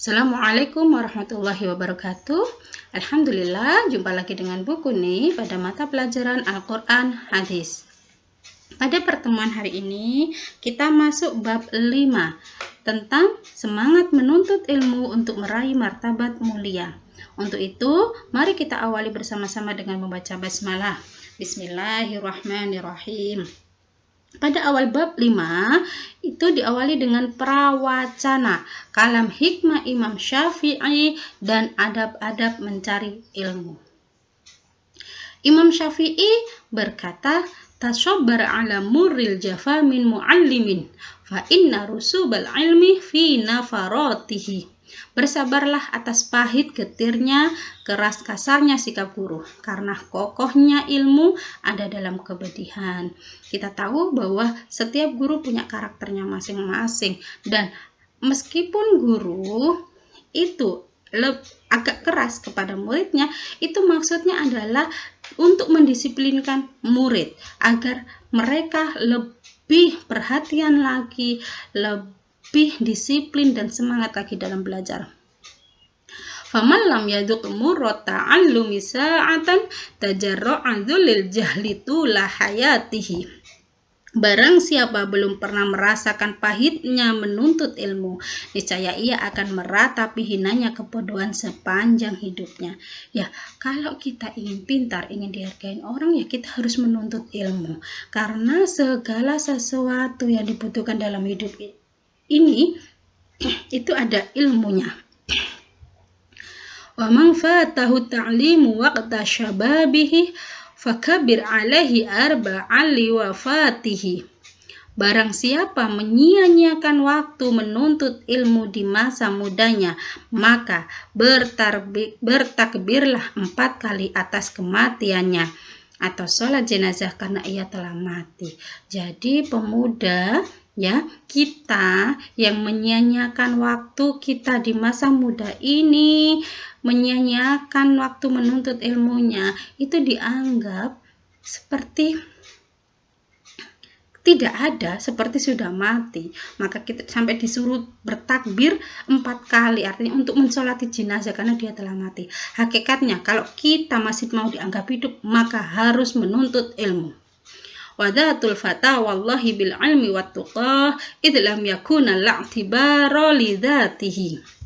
Assalamualaikum warahmatullahi wabarakatuh. Alhamdulillah, jumpa lagi dengan buku nih pada mata pelajaran Al-Quran Hadis. Pada pertemuan hari ini, kita masuk bab 5 tentang semangat menuntut ilmu untuk meraih martabat mulia. Untuk itu, mari kita awali bersama-sama dengan membaca basmalah. Bismillahirrahmanirrahim. Pada awal bab 5 itu diawali dengan prawacana, kalam hikmah Imam Syafi'i dan adab-adab mencari ilmu. Imam Syafi'i berkata, "Tashabbar ala murril jafa min muallimin, fa inna rusubal ilmi fi nafaratihi." Bersabarlah atas pahit getirnya, keras kasarnya sikap guru, karena kokohnya ilmu ada dalam kepedihan. Kita tahu bahwa setiap guru punya karakternya masing-masing, dan meskipun guru itu agak keras kepada muridnya, itu maksudnya adalah untuk mendisiplinkan murid agar mereka lebih perhatian lagi, lebih disiplin dan semangat lagi dalam belajar. Faman lam yaduk murrat ta'allumi sa'atan tajarra'a dzulil jahli tula hayatihi. Barang siapa belum pernah merasakan pahitnya menuntut ilmu, niscaya ia akan meratapi hinanya kebodohan sepanjang hidupnya. Ya, kalau kita ingin pintar, ingin dihargai orang, ya kita harus menuntut ilmu. Karena segala sesuatu yang dibutuhkan dalam hidup ini, itu ada ilmunya. Wa man fatahu ta'limu waqta syababihi fakabir alaihi arba'an liwafatihi. Barang siapa menyia-nyiakan waktu menuntut ilmu di masa mudanya, maka bertakbirlah 4 kali atas kematiannya, atau sholat jenazah karena ia telah mati. Jadi pemuda, ya, kita yang menyia-nyiakan waktu kita di masa muda ini, menyia-nyiakan waktu menuntut ilmunya, itu dianggap seperti tidak ada, seperti sudah mati. Maka kita sampai disuruh bertakbir 4 kali, artinya untuk mensolati jenazah karena dia telah mati. Hakikatnya kalau kita masih mau dianggap hidup, maka harus menuntut ilmu. Wadatul fata wallahi bil ilmi wat tuqah id lam yakuna la'tibara li dzatihi.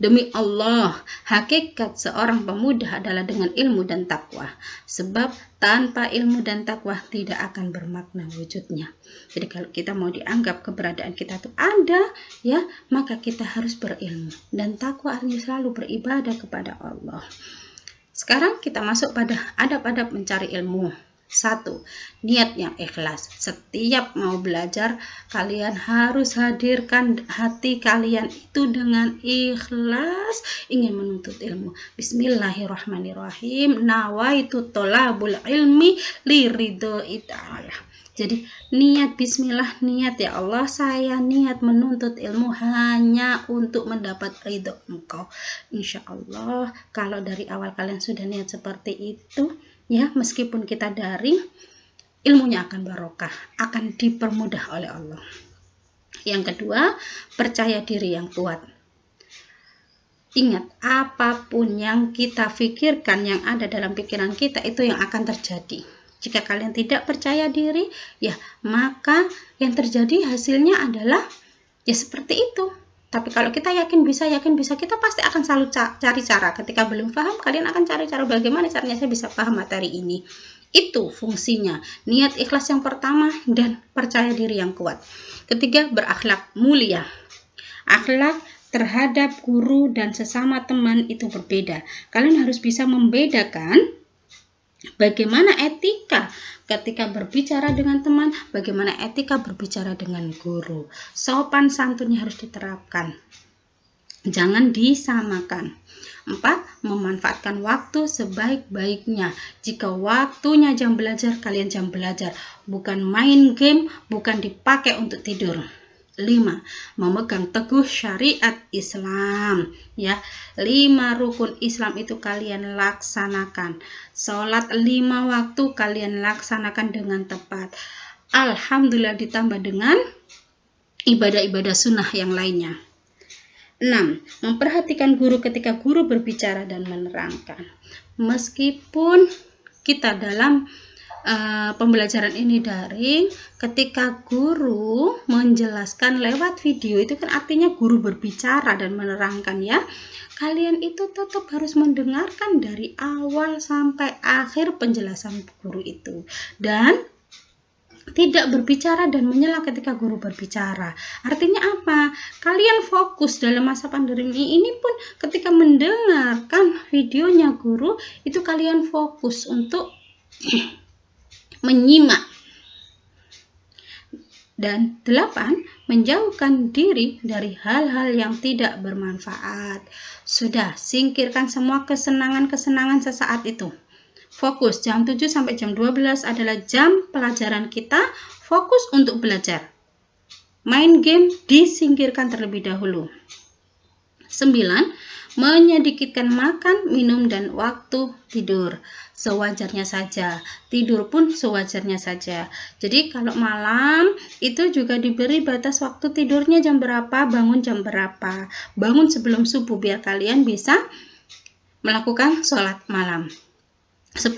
Demi Allah, hakikat seorang pemuda adalah dengan ilmu dan takwa. Sebab tanpa ilmu dan takwa tidak akan bermakna wujudnya. Jadi kalau kita mau dianggap keberadaan kita itu ada, ya, maka kita harus berilmu. Dan takwa artinya selalu beribadah kepada Allah. Sekarang kita masuk pada adab-adab mencari ilmu. 1. Niat yang ikhlas. Setiap mau belajar, kalian harus hadirkan hati kalian itu dengan ikhlas ingin menuntut ilmu. Bismillahirrahmanirrahim. Nawaitu tolabul ilmi liridho'i ta'ala. Jadi niat bismillah, niat ya Allah, saya niat menuntut ilmu hanya untuk mendapat ridho Engkau. Insya Allah kalau dari awal kalian sudah niat seperti itu, ya, meskipun kita daring, ilmunya akan barokah, akan dipermudah oleh Allah. Yang kedua, percaya diri yang kuat. Ingat, apapun yang kita pikirkan, yang ada dalam pikiran kita, itu yang akan terjadi. Jika kalian tidak percaya diri, ya maka yang terjadi hasilnya adalah ya seperti itu. Tapi kalau kita yakin bisa, kita pasti akan selalu cari cara. Ketika belum paham, kalian akan cari cara bagaimana caranya saya bisa paham materi ini. Itu fungsinya. Niat ikhlas yang pertama dan percaya diri yang kuat. Ketiga, berakhlak mulia. Akhlak terhadap guru dan sesama teman itu berbeda. Kalian harus bisa membedakan bagaimana etika ketika berbicara dengan teman, bagaimana etika berbicara dengan guru. Sopan santunnya harus diterapkan. Jangan disamakan. 4. Memanfaatkan waktu sebaik-baiknya. Jika waktunya jam belajar, kalian jam belajar. Bukan main game, bukan dipakai untuk tidur. 5. Memegang teguh syariat Islam, ya. 5 rukun Islam itu kalian laksanakan. Sholat 5 waktu kalian laksanakan dengan tepat. Alhamdulillah ditambah dengan ibadah-ibadah sunnah yang lainnya. 6. Memperhatikan guru ketika guru berbicara dan menerangkan. Meskipun kita dalam pembelajaran ini daring, ketika guru menjelaskan lewat video, itu kan artinya guru berbicara dan menerangkan ya. Kalian itu tetap harus mendengarkan dari awal sampai akhir penjelasan guru itu. Dan tidak berbicara dan menyela ketika guru berbicara. Artinya apa? Kalian fokus dalam masa pandemi ini pun ketika mendengarkan videonya guru, itu kalian fokus untuk menyimak. Dan 8, menjauhkan diri dari hal-hal yang tidak bermanfaat. Sudah, singkirkan semua kesenangan-kesenangan sesaat itu. Fokus, jam 7 sampai jam 12 adalah jam pelajaran kita, fokus untuk belajar. Main game disingkirkan terlebih dahulu. 9, menyedikitkan makan, minum, dan waktu tidur. Sewajarnya saja, tidur pun sewajarnya saja. Jadi kalau malam itu juga diberi batas waktu tidurnya jam berapa, bangun jam berapa. Bangun sebelum subuh biar kalian bisa melakukan sholat malam. 10.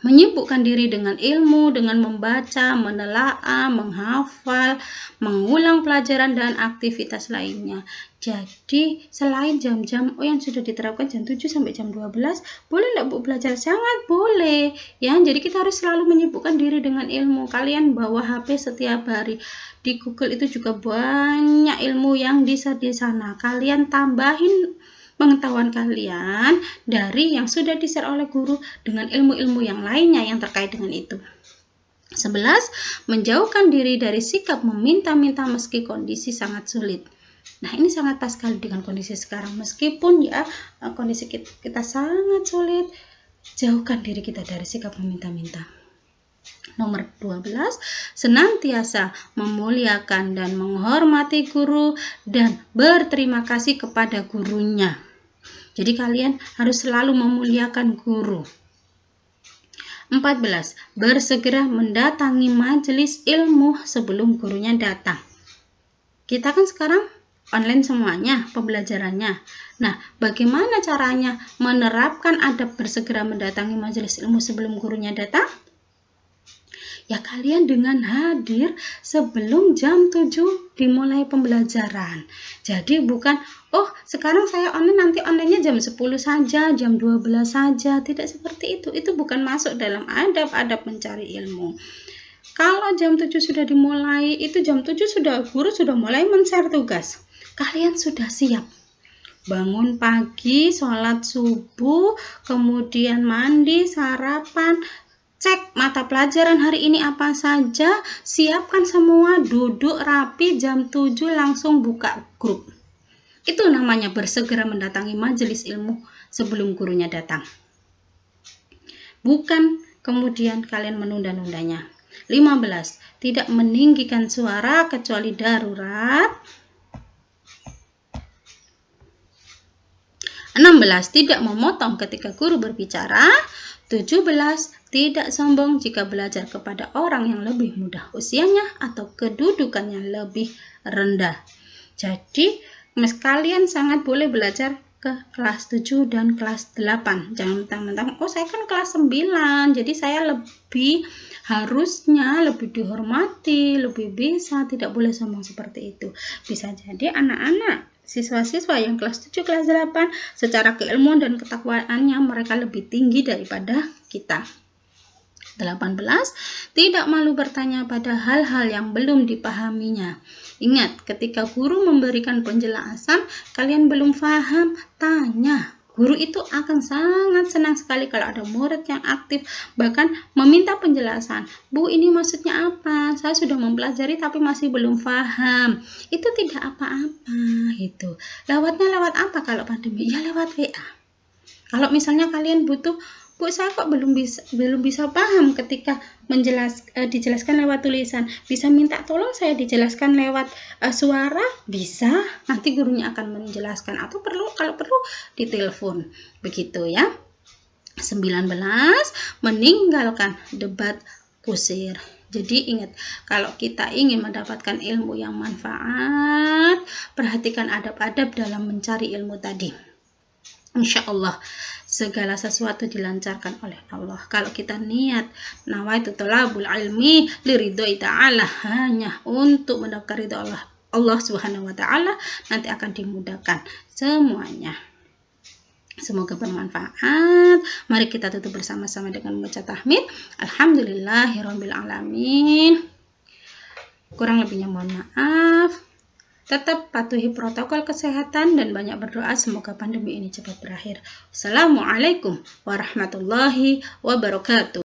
Menyibukkan diri dengan ilmu, dengan membaca, menelaah, menghafal, mengulang pelajaran, dan aktivitas lainnya. Jadi, selain jam-jam yang sudah diterapkan jam 7 sampai jam 12, boleh nggak Bu belajar? Sangat boleh. Ya, jadi kita harus selalu menyibukkan diri dengan ilmu. Kalian bawa HP setiap hari. Di Google itu juga banyak ilmu yang bisa di sana. Kalian tambahin pengetahuan kalian dari yang sudah di-share oleh guru dengan ilmu-ilmu yang lainnya yang terkait dengan itu. 11. Menjauhkan diri dari sikap meminta-minta meski kondisi sangat sulit. Nah, ini sangat pas sekali dengan kondisi sekarang. Meskipun ya kondisi kita sangat sulit, jauhkan diri kita dari sikap meminta-minta. Nomor 12, senantiasa memuliakan dan menghormati guru dan berterima kasih kepada gurunya. Jadi kalian harus selalu memuliakan guru. 14, bersegera mendatangi majelis ilmu sebelum gurunya datang. Kita kan sekarang online semuanya pembelajarannya. Nah, bagaimana caranya menerapkan adab bersegera mendatangi majelis ilmu sebelum gurunya datang? Ya kalian dengan hadir sebelum jam 7 dimulai pembelajaran. Jadi bukan, oh sekarang saya online, nanti online-nya jam 10 saja, jam 12 saja. Tidak seperti itu. Itu bukan masuk dalam adab-adab mencari ilmu. Kalau jam 7 sudah dimulai, itu jam 7 sudah guru sudah mulai men-share tugas. Kalian sudah siap. Bangun pagi, sholat subuh, kemudian mandi, sarapan, cek mata pelajaran hari ini apa saja, siapkan semua, duduk rapi, jam 7 langsung buka grup. Itu namanya bersegera mendatangi majelis ilmu sebelum gurunya datang. Bukan kemudian kalian menunda-nundanya. 15. Tidak meninggikan suara kecuali darurat. 16. Tidak memotong ketika guru berbicara. 17. Tidak sombong jika belajar kepada orang yang lebih muda usianya atau kedudukannya lebih rendah. Jadi, kalian sangat boleh belajar ke kelas 7 dan kelas 8. Jangan mentang-mentang, oh saya kan kelas 9, jadi saya harusnya lebih dihormati, lebih bisa. Tidak boleh sombong seperti itu. Bisa jadi anak-anak siswa-siswa yang kelas 7, kelas 8 secara keilmuan dan ketakwaannya mereka lebih tinggi daripada kita. 18. Tidak malu bertanya pada hal-hal yang belum dipahaminya. Ingat, ketika guru memberikan penjelasan, kalian belum paham, tanya. Guru itu akan sangat senang sekali kalau ada murid yang aktif, bahkan meminta penjelasan. Bu, ini maksudnya apa? Saya sudah mempelajari tapi masih belum paham. Itu tidak apa-apa gitu. Lewatnya lewat apa kalau pandemi? Ya lewat WA. Kalau misalnya kalian butuh, Bu, saya kok belum bisa paham ketika dijelaskan lewat tulisan. Bisa minta tolong saya dijelaskan lewat suara? Bisa. Nanti gurunya akan menjelaskan atau kalau perlu ditelepon. Begitu ya. 19. Meninggalkan debat kusir. Jadi ingat, kalau kita ingin mendapatkan ilmu yang manfaat, perhatikan adab-adab dalam mencari ilmu tadi. Insya Allah segala sesuatu dilancarkan oleh Allah. Kalau kita niat nawaitu thalabul ilmi liridhoi ta'ala, hanya untuk mendapatkan ridho Allah Subhanahu wa taala, nanti akan dimudahkan semuanya. Semoga bermanfaat. Mari kita tutup bersama-sama dengan membaca tahmid. Alhamdulillahirabbil alamin. Kurang lebihnya mohon maaf. Tetap patuhi protokol kesehatan dan banyak berdoa semoga pandemi ini cepat berakhir. Assalamualaikum warahmatullahi wabarakatuh.